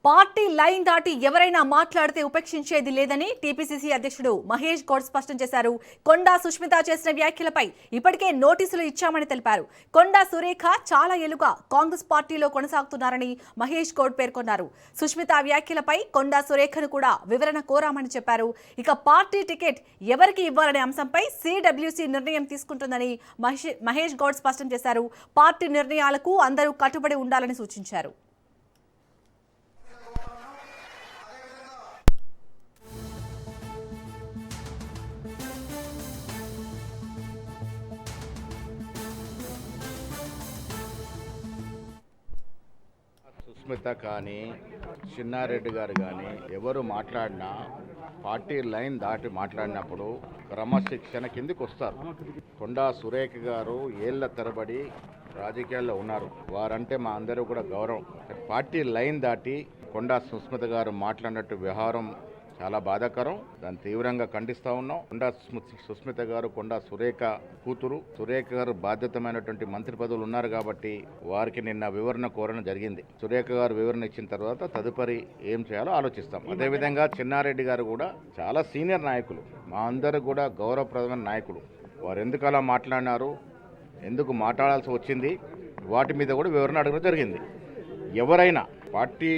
Party line దాటి ఎవరైనా మాట్లాడితే ఉపేక్షించేది లేదని టీపీసీసీ అధ్యక్షుడు మహేష్ గౌడ్ స్పష్టం చేశారు. కొండా సుష్మిత చేసిన వ్యాఖ్యలపై ఇప్పటికే నోటీసులు ఇచ్చామని తెలిపారు. కొండా సురేఖ చాలా ఏళ్లుగా కాంగ్రెస్ పార్టీలో కొనసాగుతున్నారని మహేష్ గౌడ్ పేర్కొన్నారు. సుష్మిత వ్యాఖ్యలపై కొండా సురేఖను కూడా వివరణ కోరామని చెప్పారు. ఇక పార్టీ టికెట్ ఎవరికి ఇవ్వాలనే అంశంపై సిడబ్ల్యూసీ నిర్ణయం తీసుకుంటుందని మహేష్ గౌడ్ స్పష్టం చేశారు. పార్టీ నిర్ణయాలకు అందరూ కట్టుబడి ఉండాలని సూచించారు. సుస్మిత కానీ చిన్నారెడ్డి గారు కానీ ఎవరు మాట్లాడినా పార్టీ లైన్ దాటి మాట్లాడినప్పుడు క్రమశిక్షణ కిందికి వస్తారు. కొండా సురేఖ గారు ఏళ్ల తరబడి రాజకీయాల్లో ఉన్నారు. వారంటే మా అందరూ కూడా గౌరవం. పార్టీ లైన్ దాటి కొండా సుస్మిత గారు మాట్లాడినట్టు వ్యవహారం చాలా బాధాకరం. దాన్ని తీవ్రంగా ఖండిస్తూ ఉన్నాం. కొండా సుస్మిత గారు కొండా సురేఖ కూతురు. సురేఖ గారు బాధ్యతమైనటువంటి మంత్రి పదవులు ఉన్నారు కాబట్టి వారికి నిన్న వివరణ కోరడం జరిగింది. సురేఖ గారు వివరణ ఇచ్చిన తర్వాత తదుపరి ఏం చేయాలో ఆలోచిస్తాం. అదేవిధంగా చిన్నారెడ్డి గారు కూడా చాలా సీనియర్ నాయకులు, మా అందరూ కూడా గౌరవప్రదమైన నాయకులు. వారు ఎందుకు అలా మాట్లాడినారు, ఎందుకు మాట్లాడాల్సి వచ్చింది, వాటి మీద కూడా వివరణ అడగడం జరిగింది. ఎవరైనా పార్టీ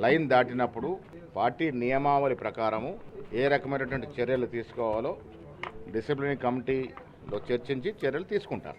లైన్ దాటినప్పుడు పార్టీ నియమావళి ప్రకారము ఏ రకమైనటువంటి చర్యలు తీసుకోవాలో డిసిప్లినరీ కమిటీలో చర్చించి చర్యలు తీసుకుంటారు.